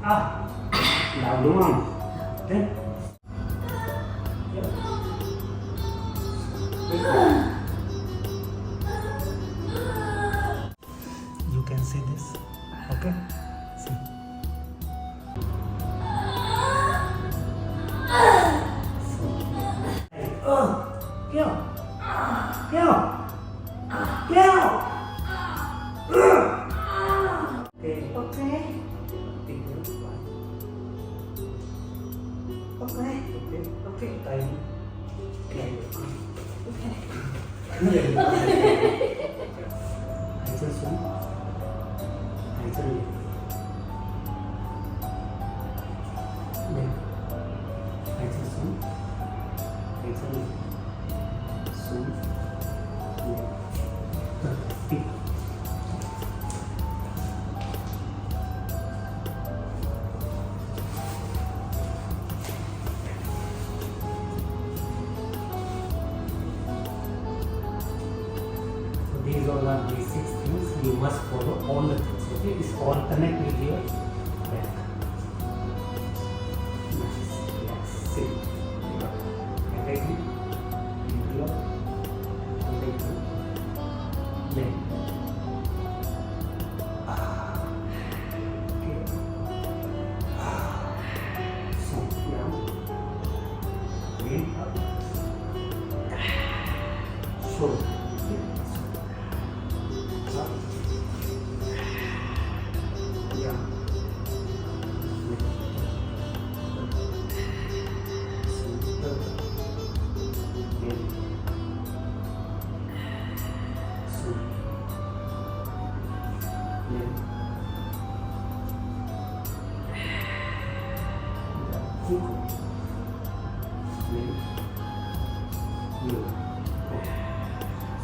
Đau đúng không? Lên. You can see this. Okay? See. Kêu. Kêu. Kêu. Okay. Okay. Tay. Okay. Hãy chân xuống. Hãy chân lên. Lên. Hãy chân xuống. Hãy chân lên. Xuống. Lên. Tiếp. These all are basic things you must follow all the things. Okay, this all connect with your back. Nice. Relax. Sit. And again, inhale. And again, length. Okay. So down. Lean up. Shoulder.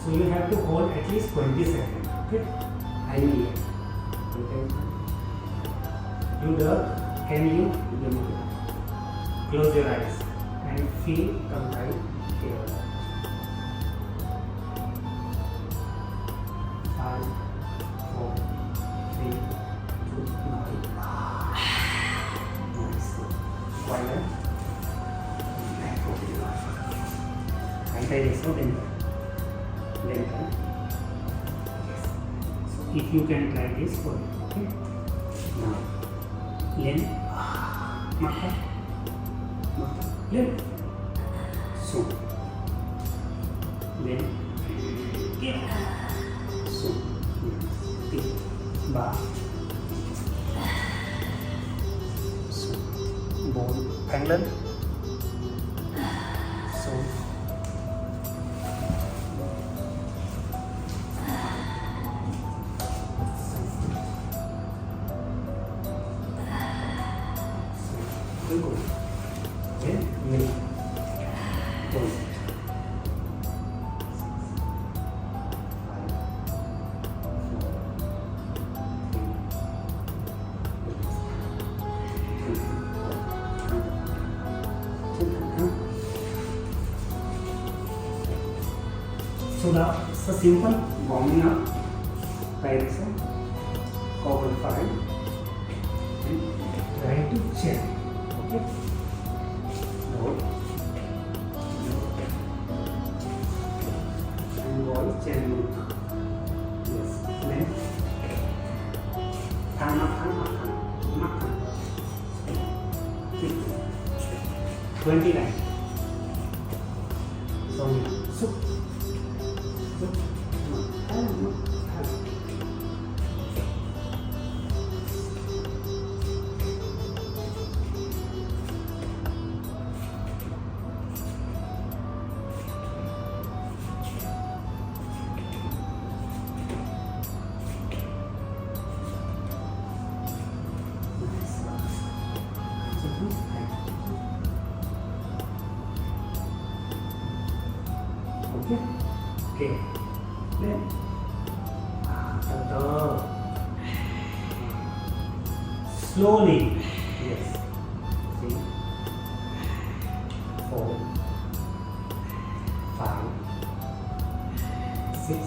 So you have to hold at least 20 seconds. Okay? I will. Okay. Can you close your eyes and feel come right here. 5, 4, 3, 2, 1. Nice. Quiet. Hãy tay để xuống lên. Yes. So if you can try this for me, okay? Now, lên, makan, lên, xuống, lên, tiếp, xuống, tiếp, 3, xuống, 4, thẳng lên, xuống. Cuối cùng đến mình cùng so now it's a simple warming up. Right, so cover 5 and try to chair. Okay. Load. And wall chain. Yes. Length. Makan. 29. So soup. Okay. Lên. Từ từ. Slowly. Yes. 3, 4, 5, 6,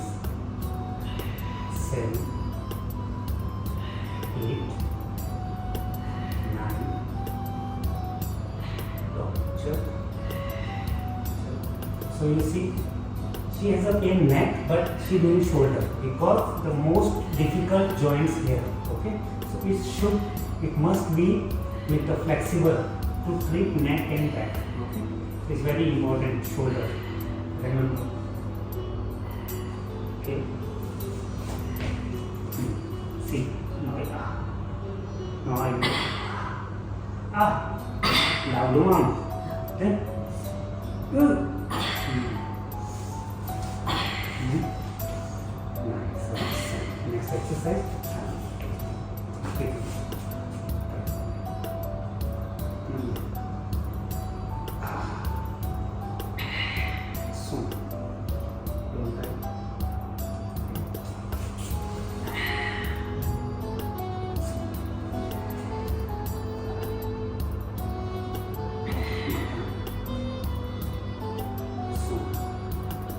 7, 8, 9, So you see, she has a pain neck, but she doing shoulder because the most difficult joints here. Okay, so it must be with the flexible to treat neck and back. Okay, it's very important. Shoulder, remember. Okay. See, now now đúng không? Then nice. Next exercise. Okay. So,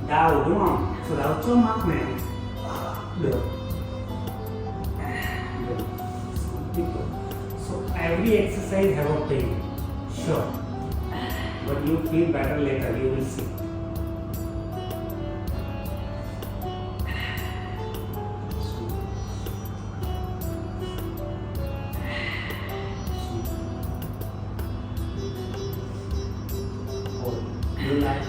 đau đúng không? Sau đó chớp mắt này. Được. Tiếp tục. So every exercise have a pain, sure, but you feel better later. You will see. You like.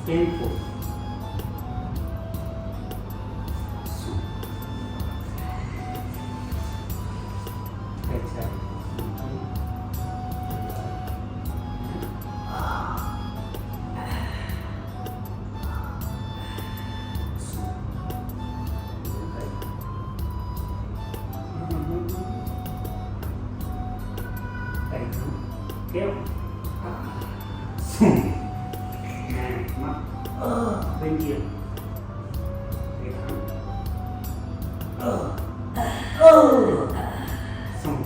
Painful. Kéo bên kia xong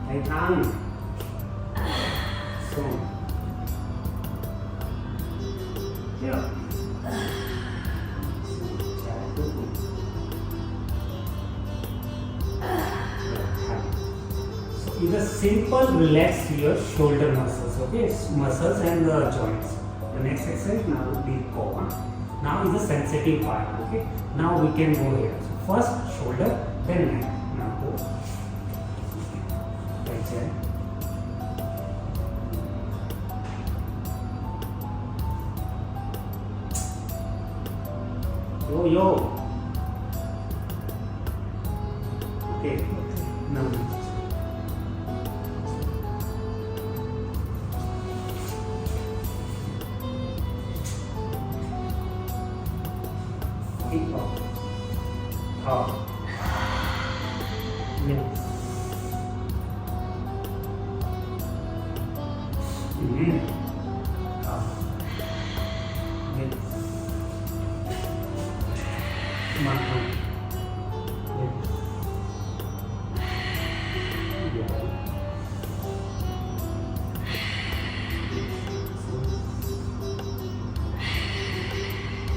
thấy thang xong kéo is a simple relax your shoulder muscles, okay, muscles and joints. The next exercise now will be core. Now is the sensitive part, okay. Now we can go here. So first shoulder, then neck. Now go like that. Yo. Okay. Now. Up, mid, up, mid, mid,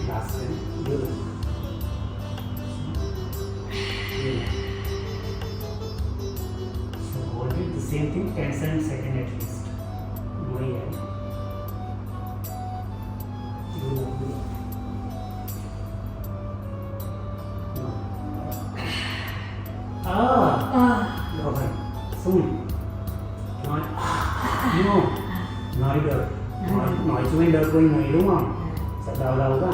last one, good. So hold it the same thing 10 seconds at least. No, yeah. No. Okay. Soon. Nói được. Nói chú anh đợt quên người đúng không? Sợ đau đầu quá.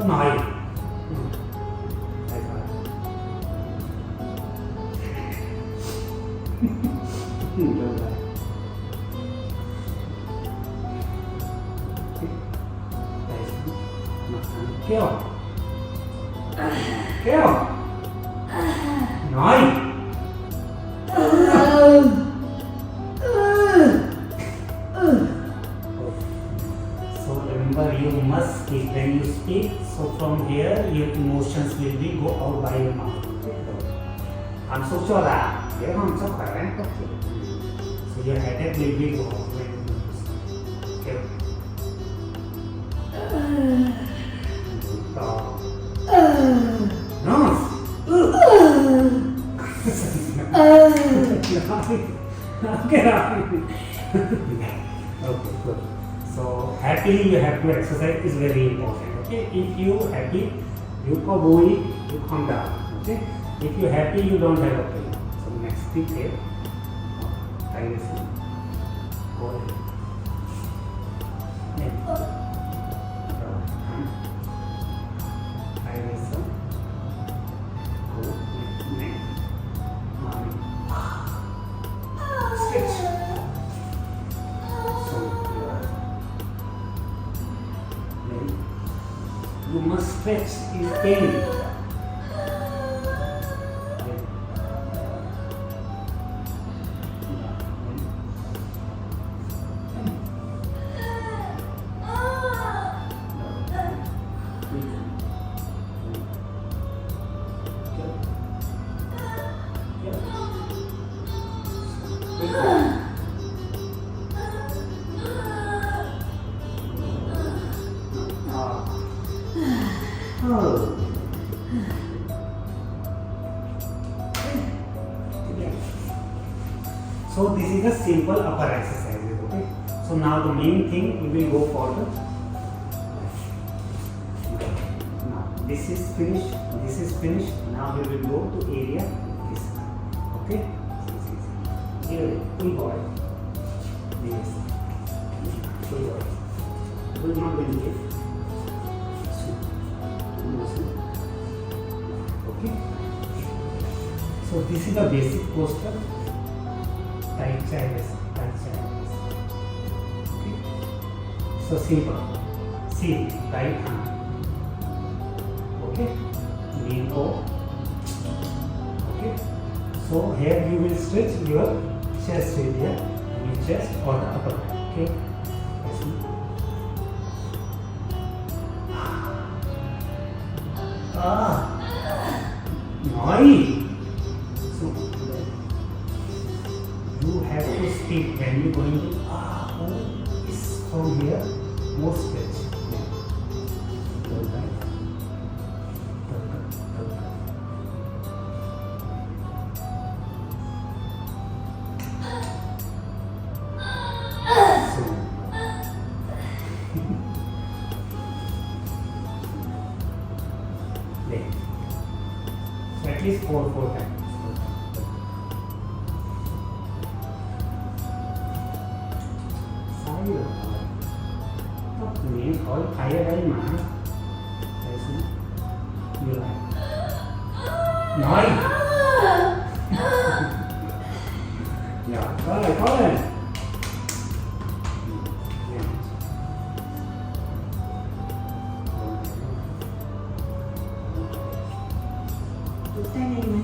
Nói kêu kêu nói. So remember, you must speak when you speak. So from here your emotions will be go out by your mouth. Cảm xúc cho ra để không sức khỏe. So your headache will be go out when you speak. Kêu nose. Okay, good. So happily you have to exercise is very important. Okay, if you happy, you go buoy, you calm down. Okay, if you happy, you don't have a pain. So next thing here, I will see. Go ahead. You must stretch is pain. So this is a simple upper exercise. Okay. So now the main thing we will go for the. Now this is finished. This is finished. Now we will go to area this. Okay. Here, full body. This. Full body. Will not be needed. Okay. So this is the basic posture. Tight childless, tight childless. Okay. So simple. See, right hand. Okay. Knee go. Okay. So here you will stretch your chest area, your chest or the upper back. Okay. Noise. So you have to speak when you going to is from here, more stretch. So at least four times. Miệng khỏi thầy ở đây mà. Thầy xuống. Như lại. Nói. Rồi, có lên. Tay này mà.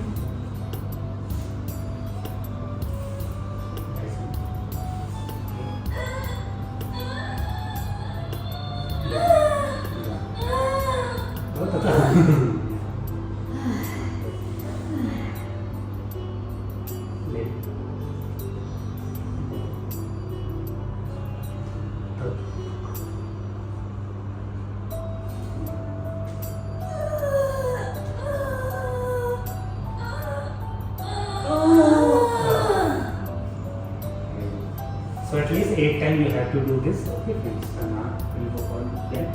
So at least 8 times you have to do this. Okay, friends. We'll go for then.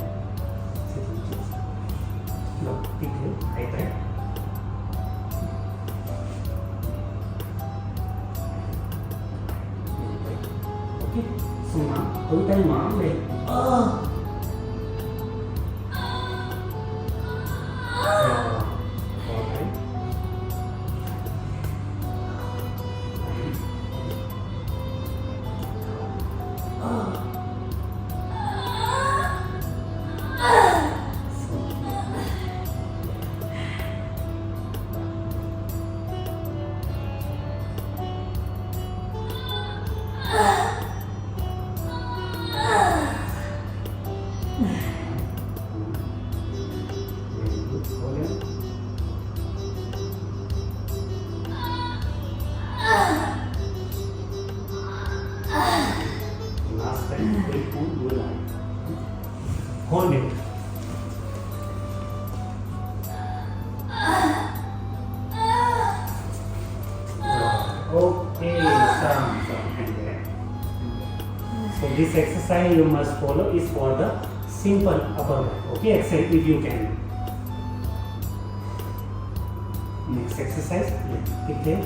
Sit on chest. Look, pick it, high back. Every time mom like, oh. Alright. Last time, quick hold, do it. Hold it. Okay, some and there. So this exercise you must follow is for the simple upper back. Okay, except if you can. Next exercise, pick there.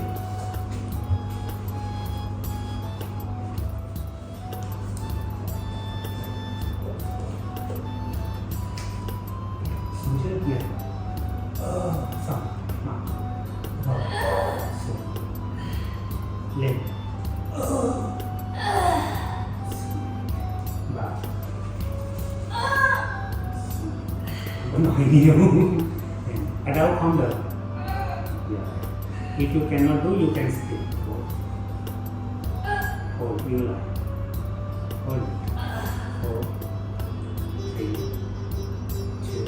Lên và có nói nhiều ở đâu không được. If you cannot do, you can speak. Hold you like hold 4 3 2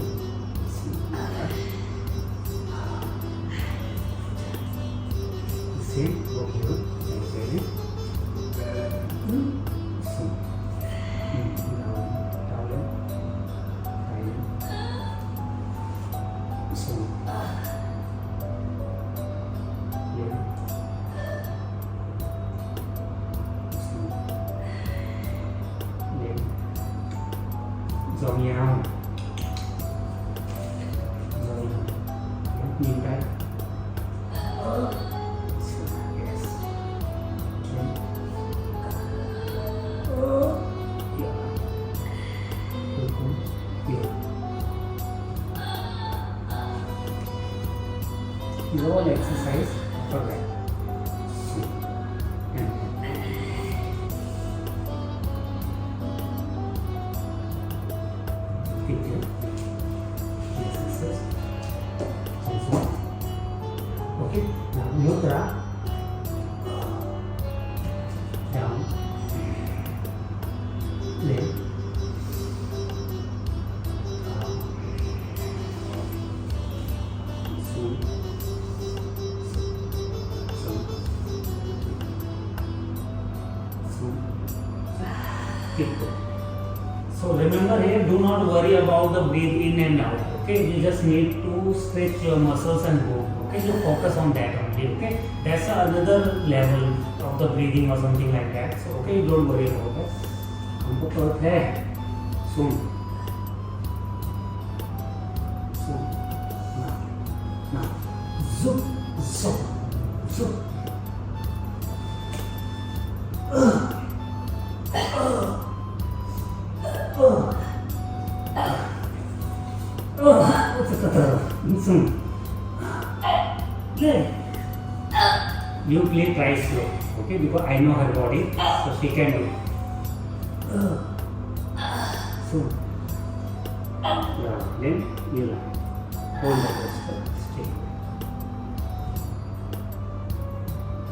see go here. Dòng nhau nhìn cái These are all exercise for that. Okay, now mudra down, left, so remember here, do not worry about the breathe in and out. Okay, you just need to stretch your muscles and go. Okay, you focus on that only. Okay, that's another level of the breathing or something like that. So okay, you don't worry about that. हमको पता है. Soon. Now. Zoom. Zoom. You play try slow, okay? Because I know her body, so she can do. So, yeah, then you hold the posture, stay.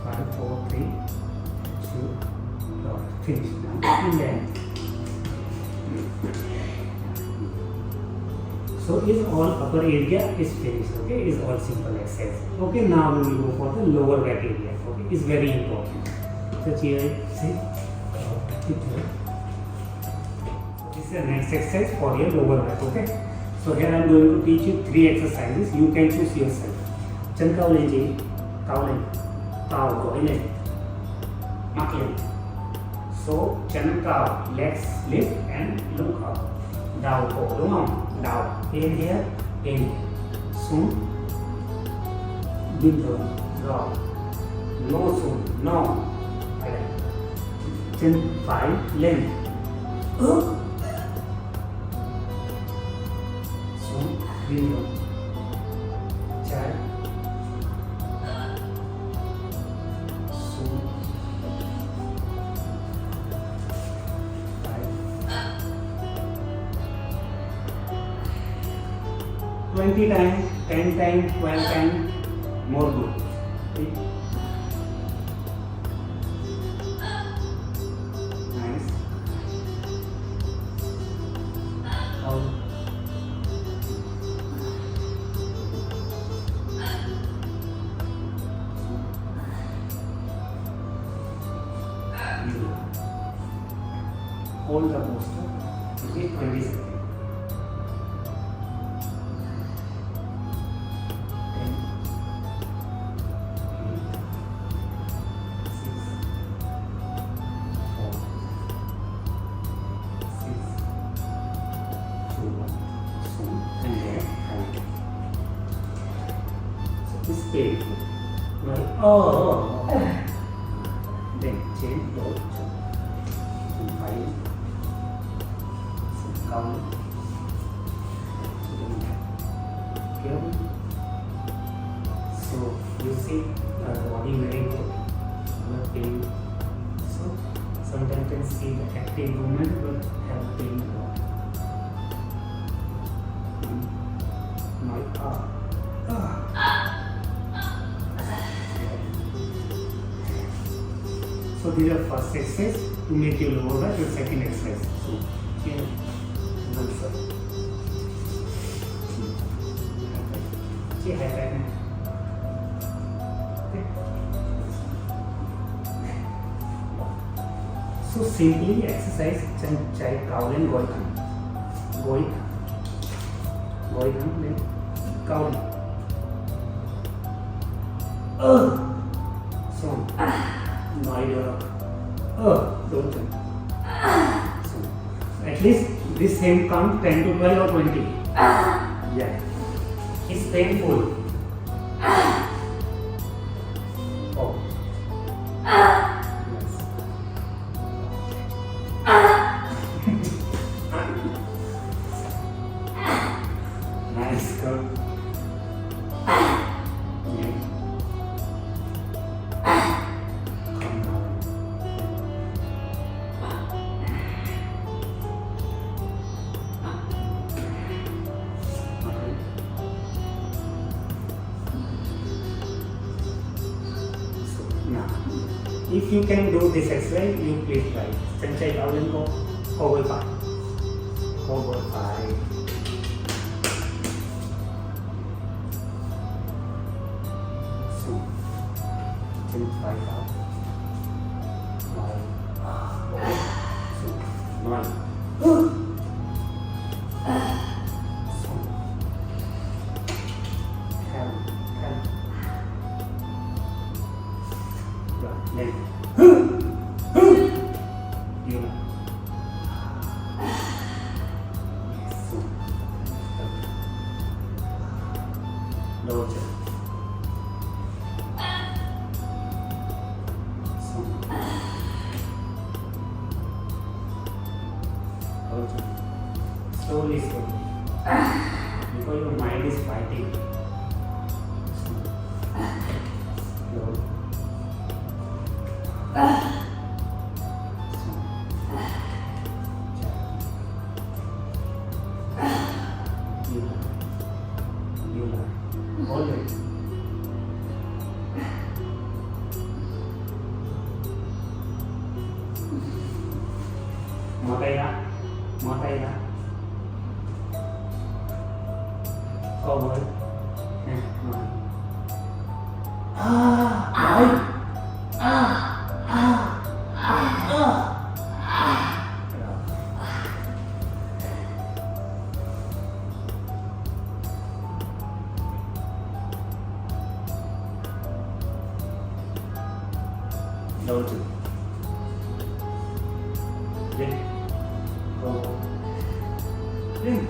5, 4, 3, 2, finish. Now, in there. So is all upper area is finished. Okay, is all simple exercise. Okay, now we will go for the lower back area. Okay, is very important. So here, see, sit here. So this is the next exercise for your lower back. Okay. So here I am going to teach you 3 exercises. You can choose yourself. Chân cao lên chị, cao lên, gối lên, mắt lên. So chân cao, legs lift and look up. Đầu cổ đúng không? Đầu in here, in xuống, bình thường, rồi, nô xuống, no, chân phải lên, Soon, window. Child. Soon. 20 times, 10 times, 12 times, more good. Okay. Nice. Out. Hold the poster. Okay, 20 seconds. 10, 8, 6, 4, 6, 2, 1. Soon and there and so this painful. Well, oh. Then change load. File. Count. Okay. So you see the body very good. Not pain. So sometimes you can see the active movement will have pain. My So these are first exercise to make you lower back. Your second exercise. So here. Chị hãy cái này. So simply exercise chân trái cao lên gối thẳng, gối thẳng lên, cao lên. So nói được. Đổ chân. So at least this same count 10 to 12 or 20. Yeah. It's painful. Oh. Yes. Nice girl. Yeah. Calm down. If you can do this exercise, you please try. Chân chạy cao lên cô với phải. Cô với phải. So, chân phải cao. Nói. So, nói. So, held. Rồi, lên. You know. So, lower chân. So, lower chân. Slowly. Because your mind is fighting. So, lower. Always. Mở tay ra. Câu với. Nè, nói. Nói. Đầu chữ. Lên. Câu. Lên.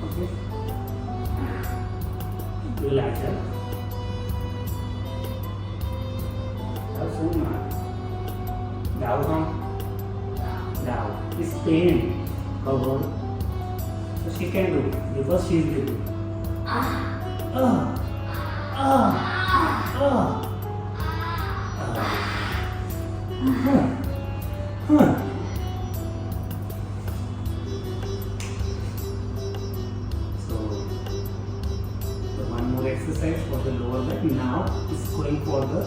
Okay. Đưa lại chân. Đảo xuống mà. Đảo is pain her body. So she can do it because she is breathing. So the one more exercise for the lower back. Now is going for the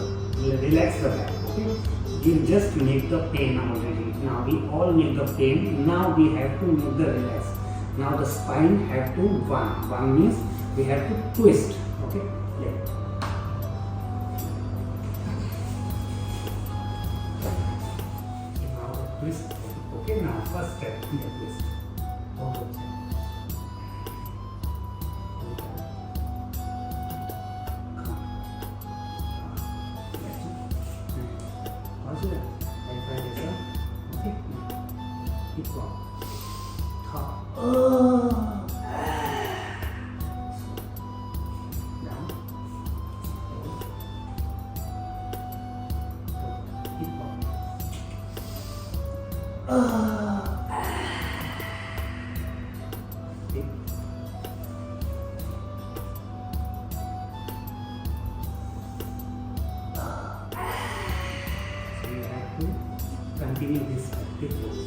relax the back. Okay, you just make the pain already. Now we all make the pain. Now we have to make the relax. Now the spine have to one. One means we have to twist. Okay, yeah. Now the twist. Okay, now first step in the twist. Okay. Continue this active pose.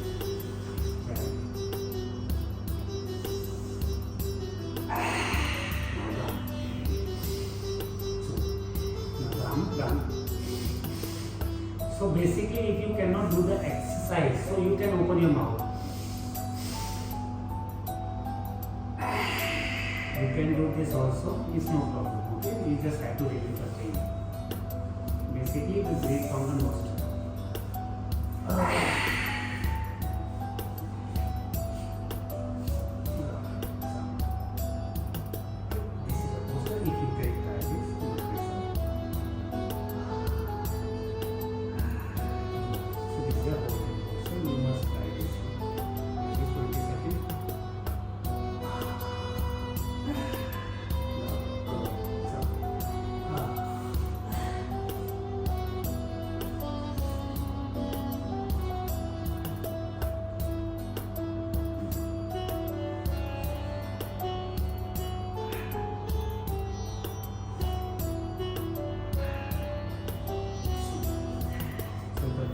So basically, if you cannot do the exercise, so you can open your mouth. You can do this also, it's no problem. Okay, you just have to repeat the thing. Basically, to breathe from the nostril.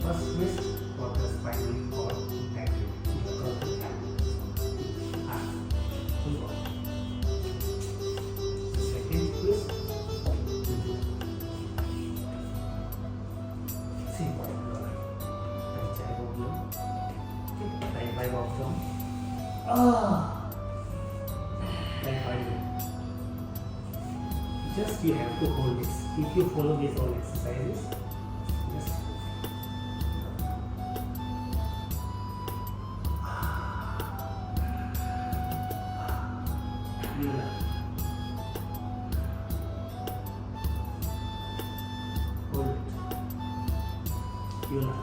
First twist for the spinal cord active because the second twist. See what just you have to hold this. If you follow these all exercises, just hold it. You learn.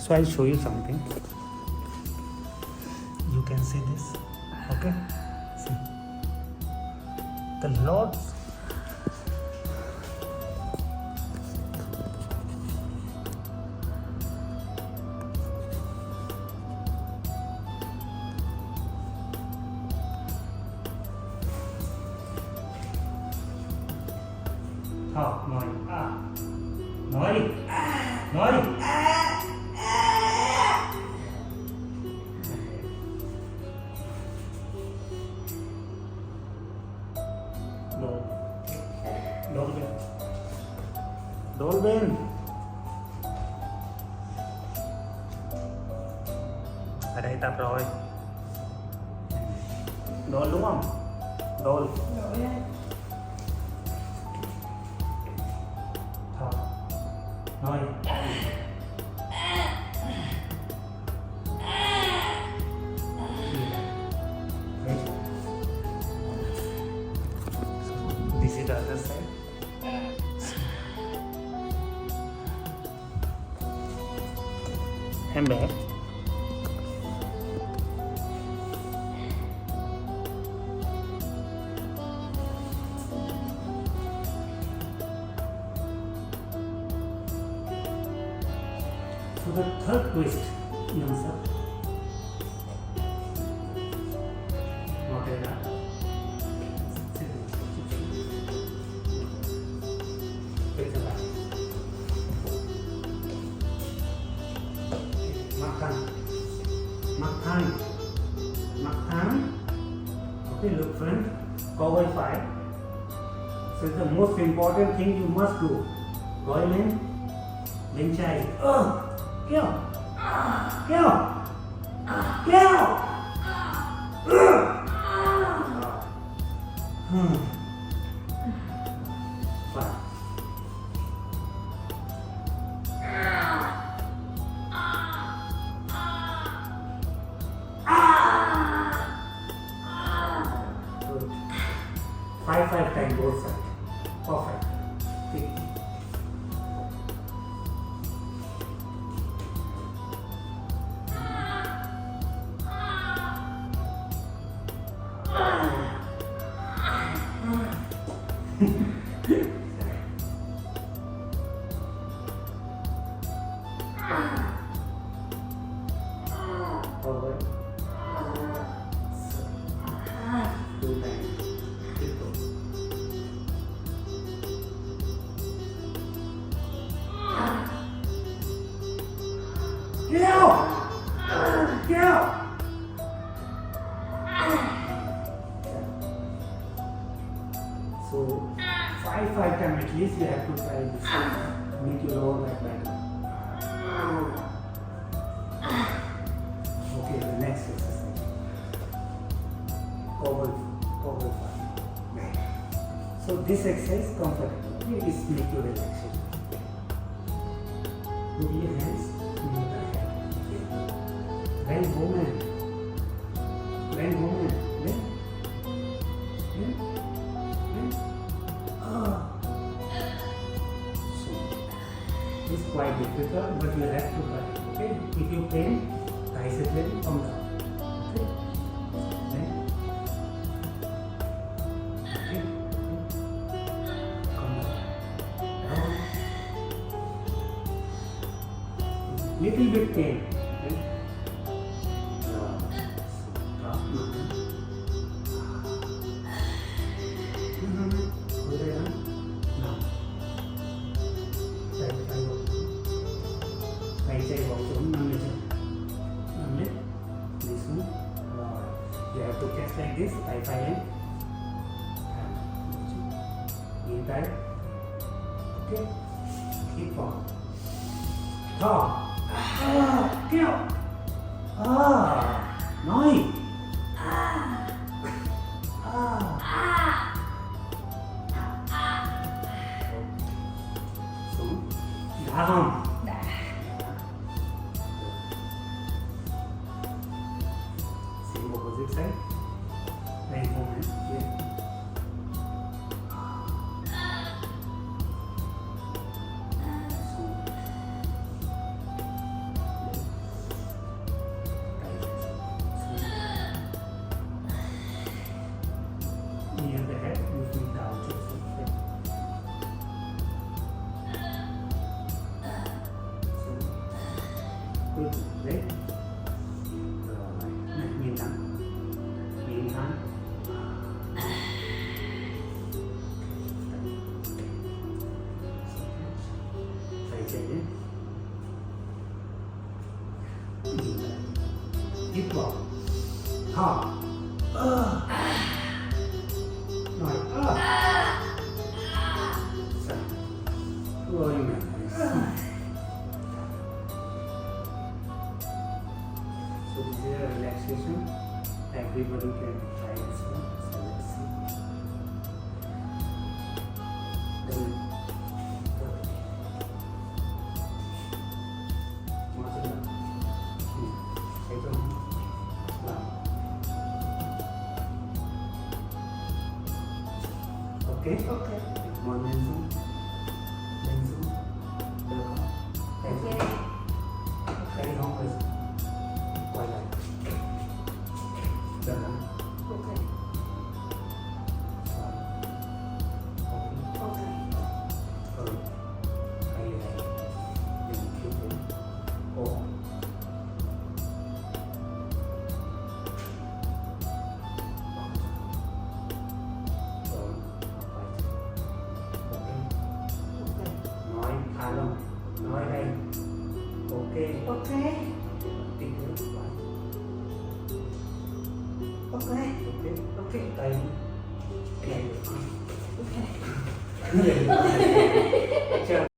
So I'll show you something. You can see this. Okay? See. The Lord's Nori. Nori. Nori. Dolben. Ở đây tập rồi. Đol đúng không? Đol. Thôi. This is the other side. Em bé. So the third twist. Yes, sir. Not like that. Makan. Okay, look front. Cover 5. So the most important thing you must do. Royal in. Benchai. Kyo. Fine. Good. 5 times both sides. Perfect. Tick. Forward. 2 times. Get out! Get out! So 5 times at least you have to try this to make your lower back better. Okay, the next exercise. Cover 5. So this exercise comfortable. Okay, is make your relaxation. Put your hands in your head. Bend movement. Bend. So it's quite difficult, but you have to try. Okay, if you pain, discipline, come down. Okay, then come down. Little bit pain. Okay? You have to catch like this, tie in. Knee tight. Okay. Keep on. Top. Get out. Nice. So, down. Same opposite side. Right movement. Here. Near the head, you feel down to the feet. So, good, right? Knee down. Side change. Keep walk. Top. Very nice. So this is a relaxation. Everybody can try this one. So let's see. Okay? Okay. One zoom. Okay. Carry on with twilight. Done. Okay. Okay. Highlight. Then keep it. Oh. Okay. Okay. Okay. Time. Okay. Ready.